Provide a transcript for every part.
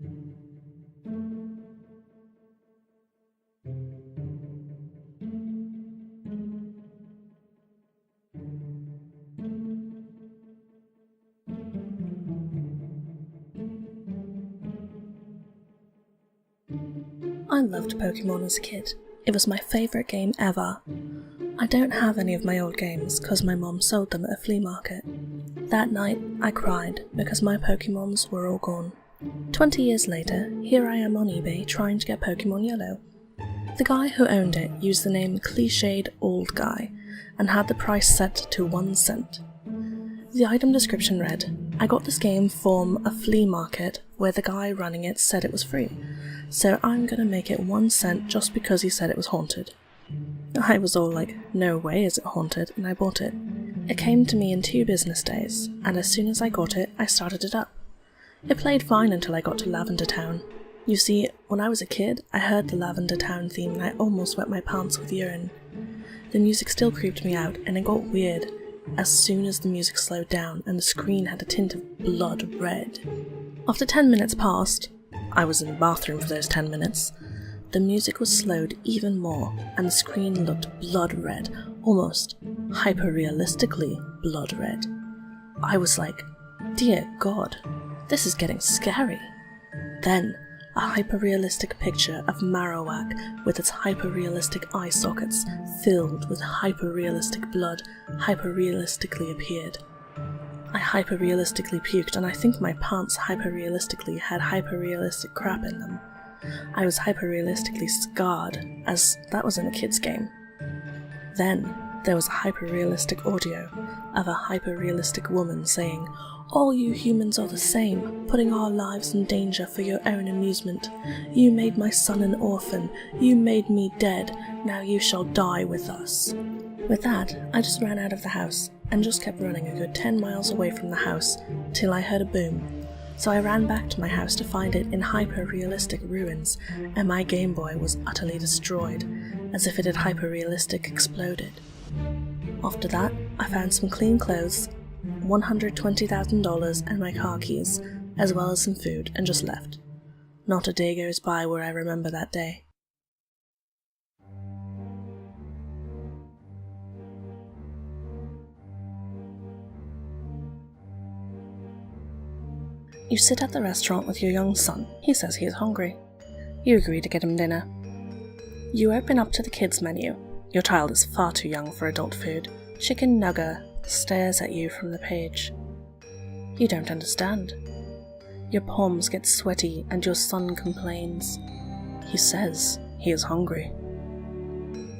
I loved Pokemon as a kid. It was my favourite game ever. I don't have any of my old games because my mom sold them at a flea market. That night, I cried because my Pokemons were all gone. 20 years later, here I am on eBay trying to get Pokemon Yellow. The guy who owned it used the name Cliched Old Guy and had the price set to 1 cent. The item description read, "I got this game from a flea market where the guy running it said it was free, so I'm gonna make it 1 cent just because he said it was haunted." I was all like, no way is it haunted, and I bought it. It came to me in 2 business days, and as soon as I got it, I started it up. It played fine until I got to Lavender Town. You see, when I was a kid, I heard the Lavender Town theme and I almost wet my pants with urine. The music still creeped me out, and it got weird as soon as the music slowed down and the screen had a tint of blood red. After 10 minutes passed, I was in the bathroom for those 10 minutes, the music was slowed even more and the screen looked blood red, almost hyper-realistically blood red. I was like, dear God, this is getting scary. Then, a hyper-realistic picture of Marowak with its hyper-realistic eye sockets filled with hyper-realistic blood hyper-realistically appeared. I hyper-realistically puked, and I think my pants hyper-realistically had hyper-realistic crap in them. I was hyper-realistically scarred, as that was in a kid's game. Then, there was a hyper-realistic audio of a hyper-realistic woman saying, "All you humans are the same, putting our lives in danger for your own amusement. You made my son an orphan, you made me dead, now you shall die with us." With that, I just ran out of the house, and just kept running a good 10 miles away from the house, till I heard a boom. So I ran back to my house to find it in hyper-realistic ruins, and my Game Boy was utterly destroyed, as if it had hyper-realistic exploded. After that, I found some clean clothes, $120,000 and my car keys, as well as some food, and just left. Not a day goes by where I remember that day. You sit at the restaurant with your young son. He says he is hungry. You agree to get him dinner. You open up to the kids' menu. Your child is far too young for adult food. Chicken Nugget stares at you from the page. You don't understand. Your palms get sweaty and your son complains. He says he is hungry.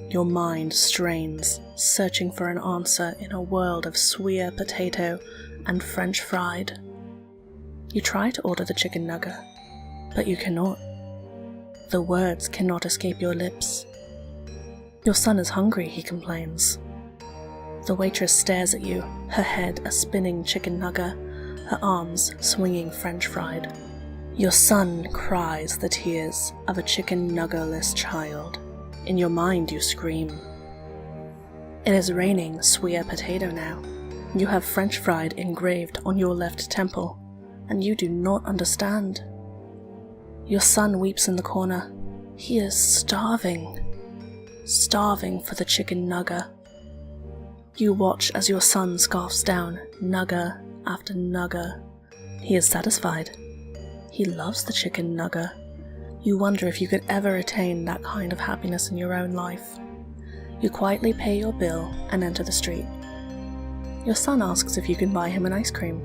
Your mind strains, searching for an answer in a world of sweet potato and French fried. You try to order the chicken nugget, but you cannot. The words cannot escape your lips. Your son is hungry, he complains. The waitress stares at you, her head a spinning chicken nugget, her arms swinging French fried. Your son cries the tears of a chicken nuggetless child. In your mind you scream. It is raining sweet potato now. You have French fried engraved on your left temple, and you do not understand. Your son weeps in the corner. He is starving. Starving for the chicken nugget. You watch as your son scarfs down nugget after nugget. He is satisfied. He loves the chicken nugget. You wonder if you could ever attain that kind of happiness in your own life. You quietly pay your bill and enter the street. Your son asks if you can buy him an ice cream.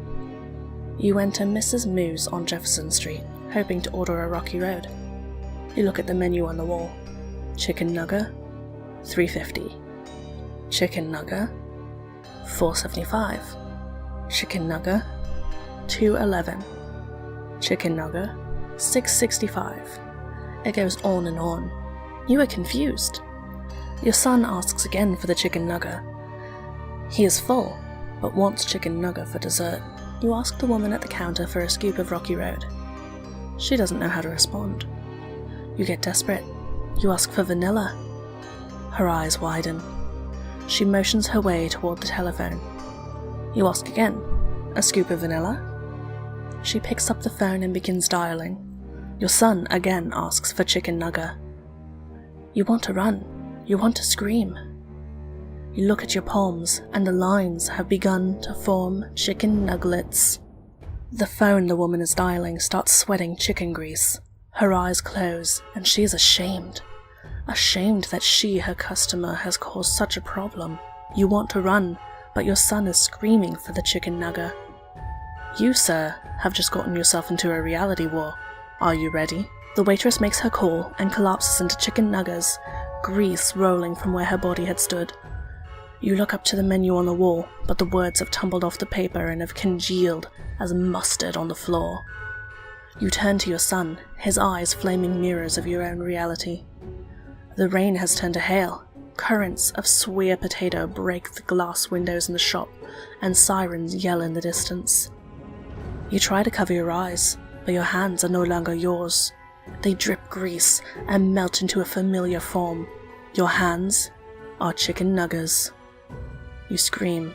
You enter Mrs. Moo's on Jefferson Street, hoping to order a rocky road. You look at the menu on the wall. Chicken nugget, $3.50. Chicken nugget, $4.75. Chicken nugget, $2.11. Chicken nugget, $6.65. It goes on and on. You are confused. Your son asks again for the chicken nugget. He is full, but wants chicken nugget for dessert. You ask the woman at the counter for a scoop of Rocky Road. She doesn't know how to respond. You get desperate. You ask for vanilla. Her eyes widen. She motions her way toward the telephone. You ask again. A scoop of vanilla? She picks up the phone and begins dialing. Your son again asks for chicken nugget. You want to run. You want to scream. You look at your palms, and the lines have begun to form chicken nuggets. The phone the woman is dialing starts sweating chicken grease. Her eyes close, and she is ashamed. Ashamed that she, her customer, has caused such a problem. You want to run, but your son is screaming for the chicken nugget. You, sir, have just gotten yourself into a reality war. Are you ready? The waitress makes her call and collapses into chicken nuggets, grease rolling from where her body had stood. You look up to the menu on the wall, but the words have tumbled off the paper and have congealed as mustard on the floor. You turn to your son, his eyes flaming mirrors of your own reality. The rain has turned to hail. Currents of sweet potato break the glass windows in the shop, and sirens yell in the distance. You try to cover your eyes, but your hands are no longer yours. They drip grease and melt into a familiar form. Your hands are chicken nuggets. You scream.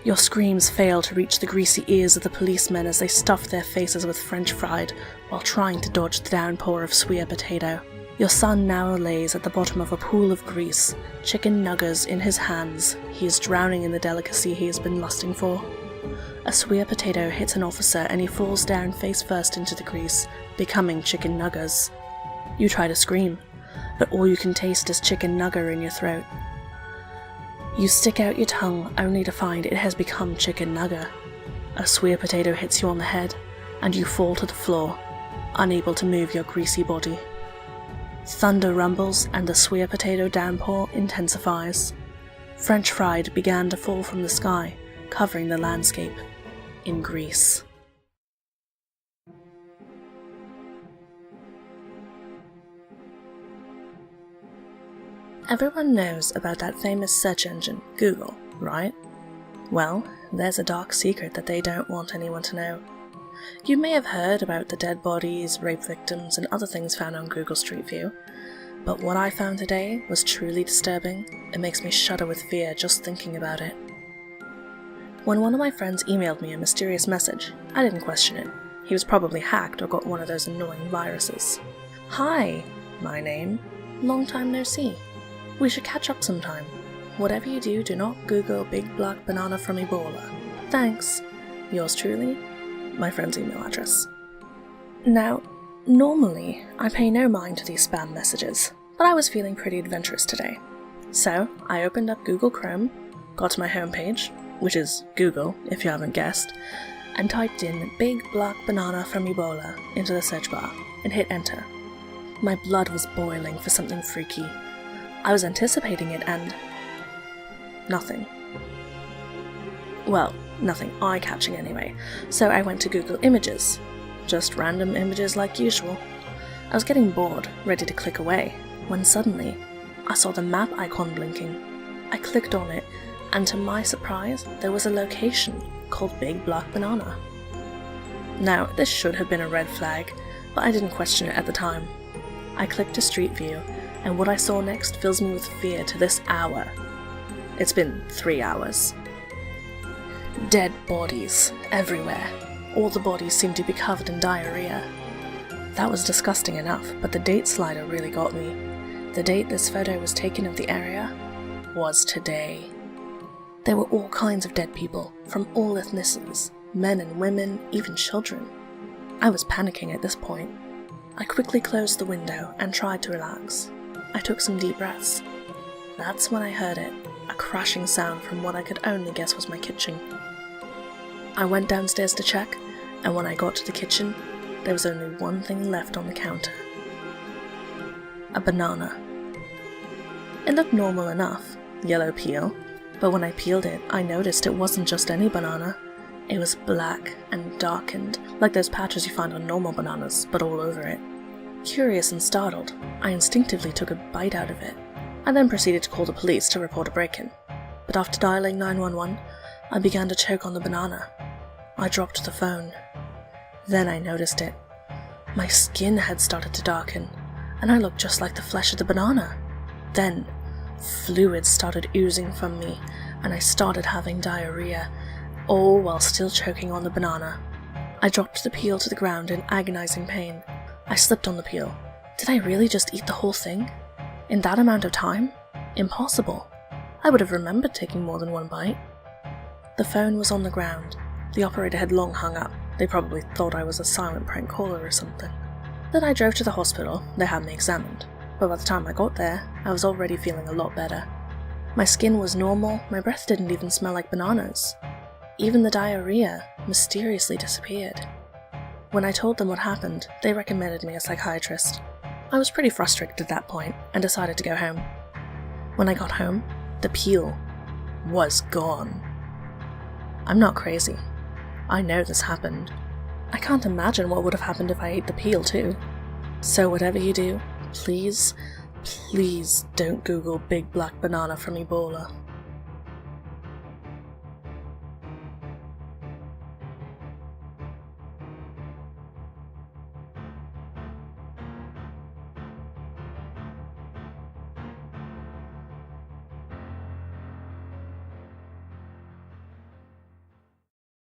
Your screams fail to reach the greasy ears of the policemen as they stuff their faces with French fried while trying to dodge the downpour of sweet potato. Your son now lays at the bottom of a pool of grease, chicken nuggets in his hands. He is drowning in the delicacy he has been lusting for. A sweet potato hits an officer and he falls down face first into the grease, becoming chicken nuggets. You try to scream, but all you can taste is chicken nugget in your throat. You stick out your tongue only to find it has become chicken nugget. A sweet potato hits you on the head, and you fall to the floor, unable to move your greasy body. Thunder rumbles and the sweet potato downpour intensifies. French fried began to fall from the sky, covering the landscape in grease. Everyone knows about that famous search engine, Google, right? Well, there's a dark secret that they don't want anyone to know. You may have heard about the dead bodies, rape victims, and other things found on Google Street View, but what I found today was truly disturbing. It makes me shudder with fear just thinking about it. When one of my friends emailed me a mysterious message, I didn't question it. He was probably hacked or got one of those annoying viruses. Hi, my name. Long time no see. We should catch up sometime. Whatever you do, do not Google big black banana from Ebola. Thanks. Yours truly, my friend's email address. Now, normally, I pay no mind to these spam messages, but I was feeling pretty adventurous today. So, I opened up Google Chrome, got to my homepage, which is Google, if you haven't guessed, and typed in big black banana from Ebola into the search bar, and hit enter. My blood was boiling for something freaky. I was anticipating it and... nothing. Well, nothing eye-catching anyway, so I went to Google Images. Just random images like usual. I was getting bored, ready to click away, when suddenly, I saw the map icon blinking. I clicked on it, and to my surprise, there was a location called Big Black Banana. Now, this should have been a red flag, but I didn't question it at the time. I clicked to Street View, and what I saw next fills me with fear to this hour. It's been 3 hours. Dead bodies everywhere. All the bodies seemed to be covered in diarrhea. That was disgusting enough, but the date slider really got me. The date this photo was taken of the area was today. There were all kinds of dead people, from all ethnicities, men and women, even children. I was panicking at this point. I quickly closed the window and tried to relax. I took some deep breaths. That's when I heard it, a crashing sound from what I could only guess was my kitchen. I went downstairs to check, and when I got to the kitchen, there was only one thing left on the counter. A banana. It looked normal enough, yellow peel, but when I peeled it, I noticed it wasn't just any banana. It was black and darkened, like those patches you find on normal bananas, but all over it. Curious and startled, I instinctively took a bite out of it. I then proceeded to call the police to report a break-in. But after dialing 911, I began to choke on the banana. I dropped the phone. Then I noticed it. My skin had started to darken, and I looked just like the flesh of the banana. Then, fluids started oozing from me, and I started having diarrhea, all while still choking on the banana. I dropped the peel to the ground in agonizing pain. I slipped on the peel. Did I really just eat the whole thing? In that amount of time? Impossible. I would have remembered taking more than one bite. The phone was on the ground. The operator had long hung up. They probably thought I was a silent prank caller or something. Then I drove to the hospital. They had me examined. But by the time I got there, I was already feeling a lot better. My skin was normal, my breath didn't even smell like bananas. Even the diarrhea mysteriously disappeared. When I told them what happened, they recommended me a psychiatrist. I was pretty frustrated at that point and decided to go home. When I got home, the peel was gone. I'm not crazy. I know this happened. I can't imagine what would have happened if I ate the peel too. So whatever you do, please don't Google big black banana from Ebola.